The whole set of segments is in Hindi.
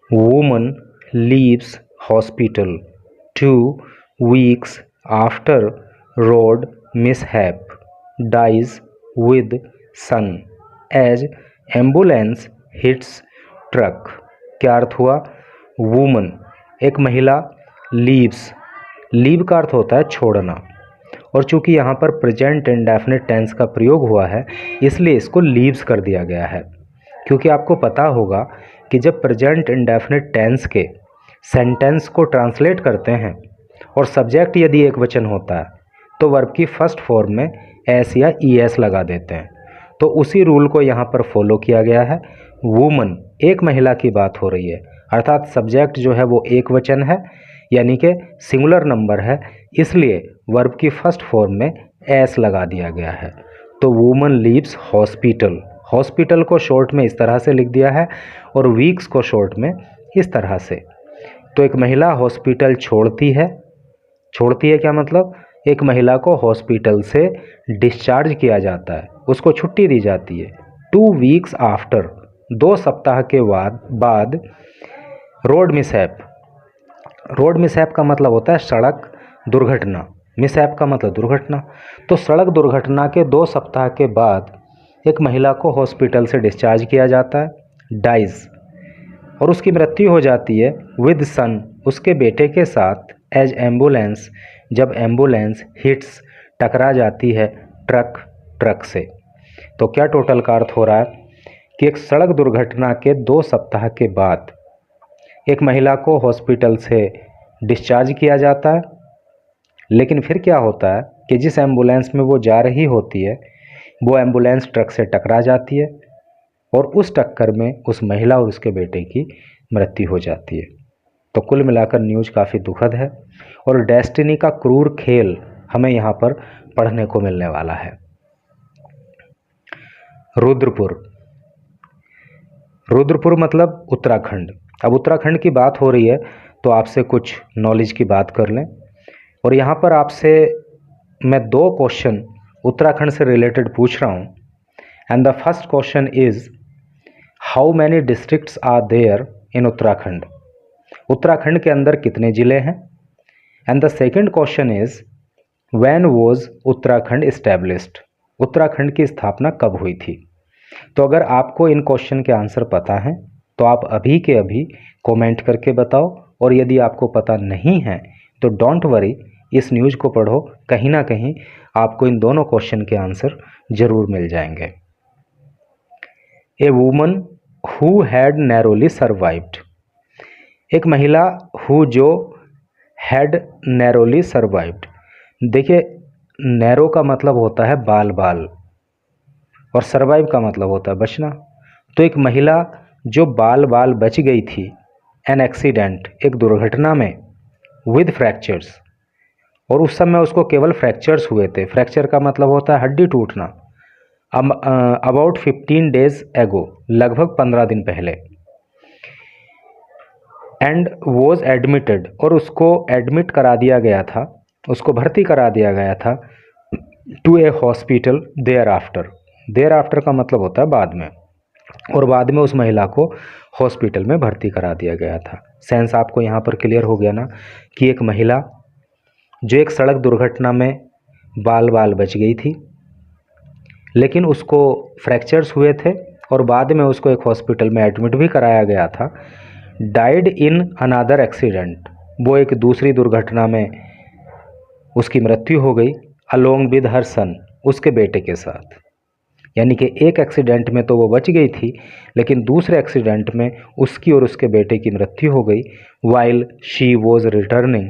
woman leaves hospital 2 weeks after road mishap, dies with son as ambulance hits truck। क्या अर्थ हुआ? वुमन एक महिला, लीव्स, लीव का अर्थ होता है छोड़ना, और चूंकि यहाँ पर प्रेजेंट इंडेफिनिट टेंस का प्रयोग हुआ है इसलिए इसको लीव्स कर दिया गया है। क्योंकि आपको पता होगा कि जब प्रेजेंट इंडेफिनिट टेंस के सेंटेंस को ट्रांसलेट करते हैं और सब्जेक्ट यदि एक वचन होता है तो वर्ब की फर्स्ट फॉर्म में एस या ई एस लगा देते हैं। तो उसी रूल को यहाँ पर फॉलो किया गया है। वुमन एक महिला की बात हो रही है, अर्थात सब्जेक्ट जो है वो एक वचन है यानी कि सिंगुलर नंबर है, इसलिए वर्ब की फर्स्ट फॉर्म में एस लगा दिया गया है। तो वुमन लीव्स हॉस्पिटल, हॉस्पिटल को शॉर्ट में इस तरह से लिख दिया है और वीक्स को शॉर्ट में इस तरह से। तो एक महिला हॉस्पिटल छोड़ती है, छोड़ती है क्या मतलब? एक महिला को हॉस्पिटल से डिस्चार्ज किया जाता है, उसको छुट्टी दी जाती है। 2 वीक्स आफ्टर, 2 सप्ताह के बाद रोड मिसहैप, रोड मिसहैप का मतलब होता है सड़क दुर्घटना, मिसहैप का मतलब दुर्घटना। तो सड़क दुर्घटना के 2 सप्ताह के बाद एक महिला को हॉस्पिटल से डिस्चार्ज किया जाता है, डाइज, और उसकी मृत्यु हो जाती है विद सन, उसके बेटे के साथ, एज एम्बुलेंस, जब एम्बुलेंस हिट्स, टकरा जाती है ट्रक से। तो क्या टोटल का अर्थ हो रहा है कि एक सड़क दुर्घटना के 2 सप्ताह के बाद एक महिला को हॉस्पिटल से डिस्चार्ज किया जाता है, लेकिन फिर क्या होता है कि जिस एम्बुलेंस में वो जा रही होती है वो एम्बुलेंस ट्रक से टकरा जाती है और उस टक्कर में उस महिला और उसके बेटे की मृत्यु हो जाती है। तो कुल मिलाकर न्यूज़ काफ़ी दुखद है और डेस्टिनी का क्रूर खेल हमें यहाँ पर पढ़ने को मिलने वाला है। रुद्रपुर, रुद्रपुर मतलब उत्तराखंड। अब उत्तराखंड की बात हो रही है तो आपसे कुछ नॉलेज की बात कर लें, और यहाँ पर आपसे मैं 2 क्वेश्चन उत्तराखंड से रिलेटेड पूछ रहा हूँ। And the first question is how many districts are there in Uttarakhand, Uttarakhand के अंदर कितने ज़िले हैं। And the second question is when was Uttarakhand established, Uttarakhand की स्थापना कब हुई थी। तो अगर आपको इन क्वेश्चन के आंसर पता हैं तो आप अभी के अभी कमेंट करके बताओ, और यदि आपको पता नहीं है तो डोंट वरी, इस न्यूज़ को पढ़ो, कहीं ना कहीं आपको इन दोनों क्वेश्चन के आंसर जरूर मिल जाएंगे। A woman who had narrowly survived, एक महिला हु जो हैड नैरोली सर्वाइव्ड। देखिए नैरो का मतलब होता है बाल बाल और सर्वाइव का मतलब होता है बचना। तो एक महिला जो बाल बाल बच गई थी, एन एक्सीडेंट, एक दुर्घटना में, विद फ्रैक्चर्स, और उस समय उसको केवल फ्रैक्चर्स हुए थे। फ्रैक्चर का मतलब होता है हड्डी टूटना। अबाउट 15 days एगो, लगभग 15 दिन पहले। एंड वॉज एडमिटेड, और उसको एडमिट करा दिया गया था, उसको भर्ती करा दिया गया था, to a hospital thereafter, thereafter का मतलब होता है बाद में, और बाद में उस महिला को हॉस्पिटल में भर्ती करा दिया गया था। सेंस आपको यहाँ पर क्लियर हो गया ना कि एक महिला जो एक सड़क दुर्घटना में बाल बाल बच गई थी लेकिन उसको फ्रैक्चर्स हुए थे और बाद में उसको एक हॉस्पिटल में एडमिट भी कराया गया था, डाइड इन अनदर एक्सीडेंट, वो एक दूसरी दुर्घटना में उसकी मृत्यु हो गई, अलोंग विद हर सन, उसके बेटे के साथ। यानी कि एक एक्सीडेंट में तो वो बच गई थी लेकिन दूसरे एक्सीडेंट में उसकी और उसके बेटे की मृत्यु हो गई। वाइल शी वॉज रिटर्निंग,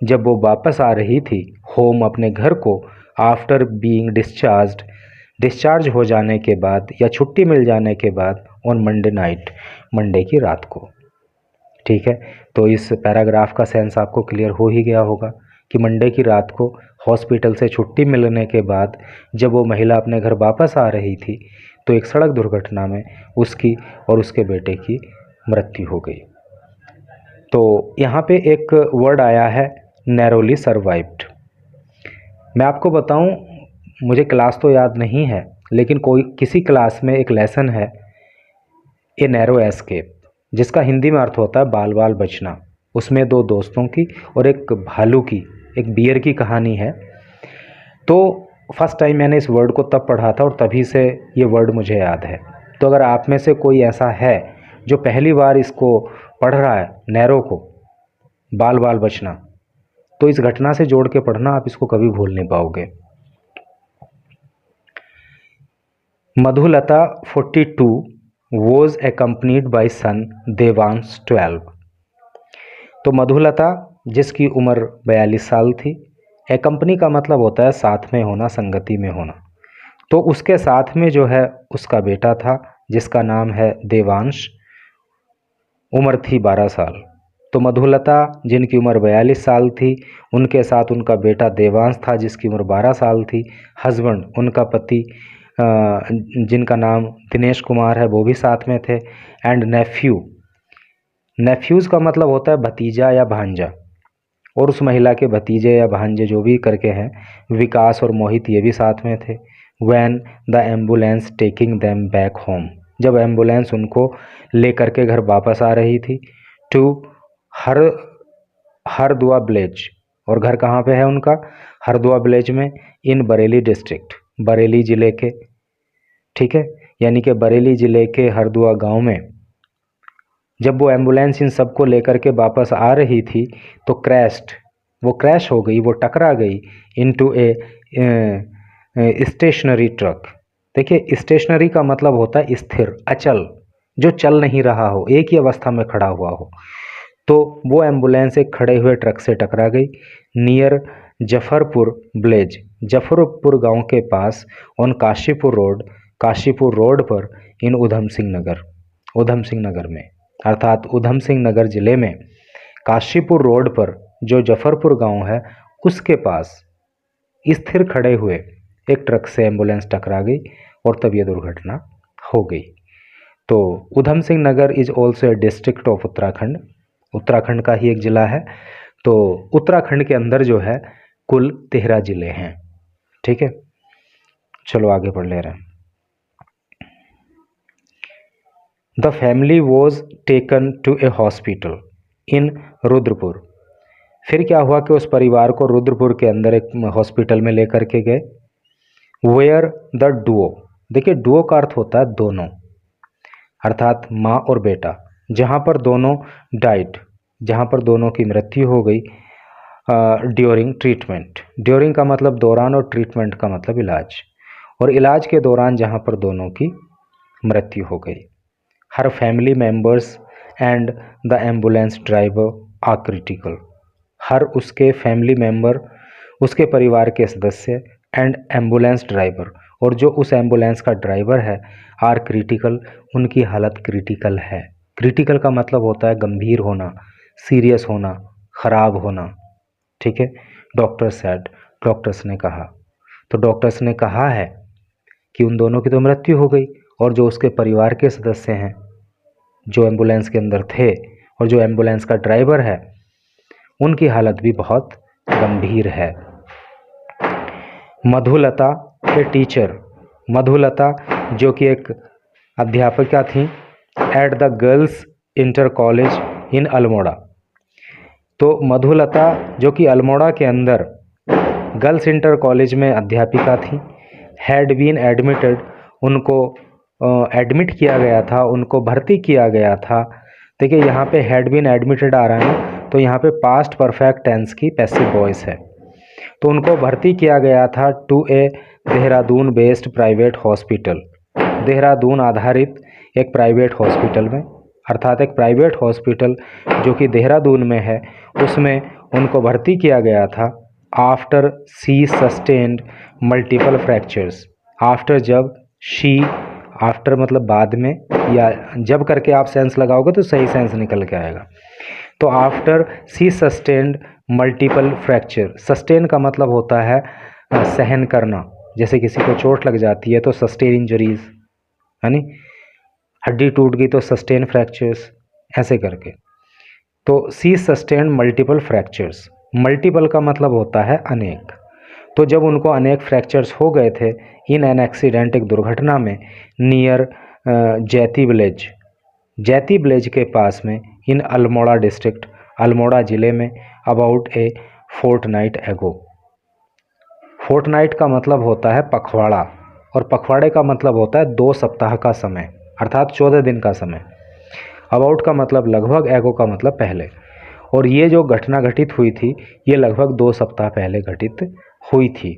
जब वो वापस आ रही थी होम, अपने घर को, आफ्टर बीइंग डिस्चार्ज्ड, डिस्चार्ज हो जाने के बाद या छुट्टी मिल जाने के बाद, ऑन मंडे नाइट, मंडे की रात को। ठीक है, तो इस पैराग्राफ का सेंस आपको क्लियर हो ही गया होगा कि मंडे की रात को हॉस्पिटल से छुट्टी मिलने के बाद जब वो महिला अपने घर वापस आ रही थी तो एक सड़क दुर्घटना में उसकी और उसके बेटे की मृत्यु हो गई। तो यहाँ पे एक वर्ड आया है नैरोली सर्वाइव्ड। मैं आपको बताऊं, मुझे क्लास तो याद नहीं है लेकिन किसी क्लास में एक लेसन है ए नैरो एस्केप। जिसका हिंदी में अर्थ होता है बाल बाल बचना। उसमें दो दोस्तों की और एक भालू की, एक बियर की कहानी है। तो फर्स्ट टाइम मैंने इस वर्ड को तब पढ़ा था और तभी से ये वर्ड मुझे याद है। तो अगर आप में से कोई ऐसा है जो पहली बार इसको पढ़ रहा है, नैरो को, बाल बाल बचना, तो इस घटना से जोड़ के पढ़ना, आप इसको कभी भूल नहीं पाओगे। Madhulata 42 was accompanied by son Devansh 12। तो मधुलता जिसकी उम्र 42 साल थी, एकम्पनी का मतलब होता है साथ में होना, संगति में होना। तो उसके साथ में जो है उसका बेटा था जिसका नाम है देवांश, उम्र थी 12 साल। तो मधुलता जिनकी उम्र 42 साल थी, उनके साथ उनका बेटा देवांश था जिसकी उम्र 12 साल थी। हस्बैंड, उनका पति जिनका नाम दिनेश कुमार है, वो भी साथ में थे। एंड नेफ्यू, नेफ्यूज़ का मतलब होता है भतीजा या भांजा, और उस महिला के भतीजे या भांजे जो भी करके हैं, विकास और मोहित, ये भी साथ में थे। When the ambulance taking them back home, जब एम्बुलेंस उनको ले करके घर वापस आ रही थी। टू हरदुआ विलेज, और घर कहाँ पे है उनका? हरदुआ विलेज में, इन बरेली डिस्ट्रिक्ट, बरेली ज़िले के, ठीक है, यानी कि बरेली ज़िले के हरदुआ गांव में जब वो एम्बुलेंस इन सबको लेकर के वापस आ रही थी तो वो क्रैश हो गई, वो टकरा गई इनटू ए स्टेशनरी ट्रक। देखिए, स्टेशनरी का मतलब होता है स्थिर, अचल, जो चल नहीं रहा हो, एक ही अवस्था में खड़ा हुआ हो। तो वो एम्बुलेंस एक खड़े हुए ट्रक से टकरा गई नियर जफरपुर विलेज, जफरपुर गांव के पास, ऑन काशीपुर रोड पर, इन उधम सिंह नगर में, अर्थात उधम सिंह नगर जिले में काशीपुर रोड पर जो जफरपुर गांव है, उसके पास स्थिर खड़े हुए एक ट्रक से एम्बुलेंस टकरा गई और तब यह दुर्घटना हो गई। तो Udham Singh Nagar is also a district of Uttarakhand, Uttarakhand का ही एक ज़िला है। तो उत्तराखंड के अंदर जो है कुल 13 ज़िले हैं, ठीक है। चलो आगे पढ़ ले रहे हैं। The family was taken to a hospital in Rudrapur. फिर क्या हुआ कि उस परिवार को रुद्रपुर के अंदर एक हॉस्पिटल में लेकर के गए। वेयर द डुओ, देखिए डुओ का अर्थ होता है दोनों, अर्थात माँ और बेटा, जहाँ पर दोनों डाइट, जहाँ पर दोनों की मृत्यु हो गई। ड्यूरिंग ट्रीटमेंट, ड्यूरिंग का मतलब दौरान और ट्रीटमेंट का मतलब इलाज, और इलाज के दौरान जहाँ पर दोनों की मृत्यु हो गई। Her family members and the ambulance driver are critical, her उसके फैमिली मेम्बर, उसके परिवार के सदस्य, एंड एम्बुलेंस ड्राइवर, और जो उस एम्बुलेंस का ड्राइवर है, आर क्रिटिकल, उनकी हालत क्रिटिकल है। क्रिटिकल का मतलब होता है गंभीर होना, सीरियस होना, ख़राब होना, ठीक है। डॉक्टर सेड, डॉक्टर्स ने कहा, तो डॉक्टर्स ने कहा है कि उन दोनों की तो मृत्यु हो गई, और जो उसके परिवार के सदस्य हैं, जो एम्बुलेंस के अंदर थे, और जो एम्बुलेंस का ड्राइवर है, उनकी हालत भी बहुत गंभीर है। मधुलता ए टीचर, मधुलता जो कि एक अध्यापिका थी at the girls inter college in Almora. तो मधुलता जो कि अल्मोड़ा के अंदर गर्ल्स इंटर कॉलेज में अध्यापिका थी, हैड बीन एडमिटेड, उनको एडमिट किया गया था, उनको भर्ती किया गया था। देखिए यहाँ पे हैड बीन एडमिटेड आ रहा है, तो यहाँ पे पास्ट परफेक्ट टेंस की पैसिव वॉइस है। तो उनको भर्ती किया गया था to a Dehradun based private hospital, Dehradun आधारित एक प्राइवेट हॉस्पिटल में, अर्थात एक प्राइवेट हॉस्पिटल जो कि देहरादून में है, उसमें उनको भर्ती किया गया था। After she sustained multiple fractures, after जब, शी, आफ्टर मतलब बाद में, या जब करके आप सेंस लगाओगे तो सही सेंस निकल के आएगा। तो after she sustained multiple fracture, sustain का मतलब होता है सहन करना, जैसे किसी को चोट लग जाती है तो सस्टेन इंजरीज, यानी हड्डी टूट गई तो सस्टेन फ्रैक्चर्स, ऐसे करके। तो सी सस्टेन मल्टीपल फ्रैक्चर्स, मल्टीपल का मतलब होता है अनेक। तो जब उनको अनेक फ्रैक्चर्स हो गए थे इन एन एक्सीडेंट, एक दुर्घटना में, नियर जैती विलेज, जैती विलेज के पास में इन अल्मोड़ा डिस्ट्रिक्ट, अल्मोड़ा ज़िले में, अबाउट ए फोर्टनाइट एगो। फोर्टनाइट का मतलब होता है पखवाड़ा, और पखवाड़े का मतलब होता है 2 सप्ताह का समय, अर्थात 14 दिन का समय। अबाउट का मतलब लगभग, एगो का मतलब पहले। और ये जो घटना घटित हुई थी ये लगभग 2 सप्ताह पहले घटित हुई थी।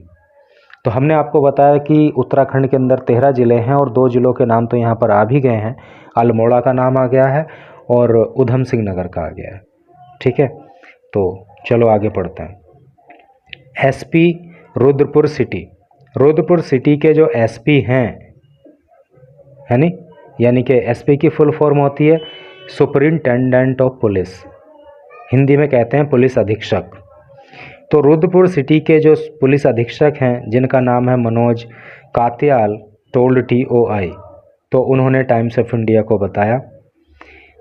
तो हमने आपको बताया कि उत्तराखंड के अंदर 13 ज़िले हैं और 2 ज़िलों के नाम तो यहाँ पर आ भी गए हैं। अल्मोड़ा का नाम आ गया है और उधम सिंह नगर का आ गया है। ठीक है, तो चलो आगे पढ़ते हैं। SP Rudrapur city. Rudrapur city के जो एसपी हैं, है नी, यानी कि एसपी की फुल फॉर्म होती है सुपरिंटेंडेंट ऑफ पुलिस, हिंदी में कहते हैं पुलिस अधीक्षक। तो रुद्रपुर सिटी के जो पुलिस अधीक्षक हैं जिनका नाम है मनोज कात्याल टोल्ड TOI, तो उन्होंने टाइम्स ऑफ इंडिया को बताया।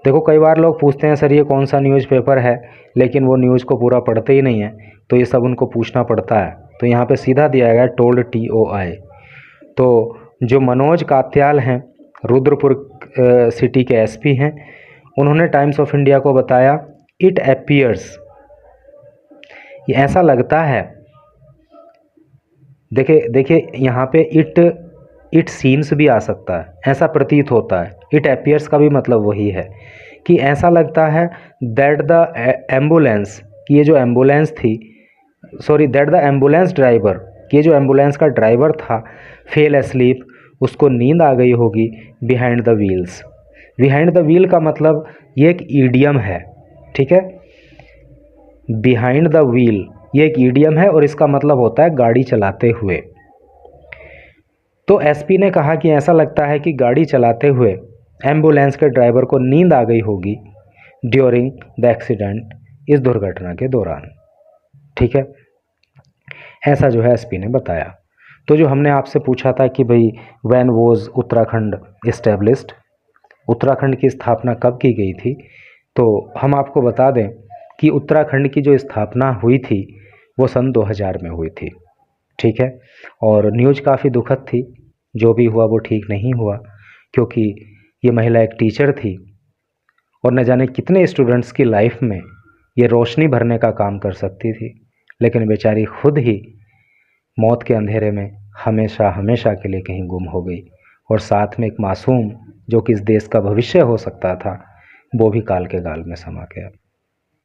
देखो कई बार लोग पूछते हैं सर ये कौन सा न्यूज़पेपर है, लेकिन वो न्यूज़ को पूरा पढ़ते ही नहीं है, तो ये सब उनको पूछना पड़ता है। तो यहाँ पे सीधा दिया गया टोल्ड TOI। तो जो मनोज कात्याल हैं, रुद्रपुर सिटी के एसपी हैं, उन्होंने टाइम्स ऑफ इंडिया को बताया इट एपियर्स, ये ऐसा लगता है, देखिए यहाँ पे इट सीम्स भी आ सकता है, ऐसा प्रतीत होता है। इट एपियर्स का भी मतलब वही है कि ऐसा लगता है दैट द एम्बुलेंस, कि ये जो एम्बुलेंस थी, sorry that the ambulance driver, कि ये जो एम्बुलेंस का ड्राइवर था, फेल एस्लीप, उसको नींद आ गई होगी behind the wheels. Behind the wheel का मतलब ये एक ईडियम है, ठीक है, बिहाइंड द व्हील ये एक ईडियम है और इसका मतलब होता है गाड़ी चलाते हुए। तो एसपी ने कहा कि ऐसा लगता है कि गाड़ी चलाते हुए एम्बुलेंस के ड्राइवर को नींद आ गई होगी ड्यूरिंग द एक्सीडेंट, इस दुर्घटना के दौरान। ठीक है, ऐसा जो है एसपी ने बताया। तो जो हमने आपसे पूछा था कि भाई when was Uttarakhand established, Uttarakhand की स्थापना कब की गई थी, तो हम आपको बता दें कि उत्तराखंड की जो स्थापना हुई थी वो सन 2000 में हुई थी। ठीक है, और न्यूज़ काफ़ी दुखद थी, जो भी हुआ वो ठीक नहीं हुआ, क्योंकि ये महिला एक टीचर थी और न जाने कितने स्टूडेंट्स की लाइफ में ये रोशनी भरने का काम कर सकती थी, लेकिन बेचारी खुद ही मौत के अंधेरे में हमेशा हमेशा के लिए कहीं गुम हो गई, और साथ में एक मासूम जो कि इस देश का भविष्य हो सकता था वो भी काल के गाल में समा गया।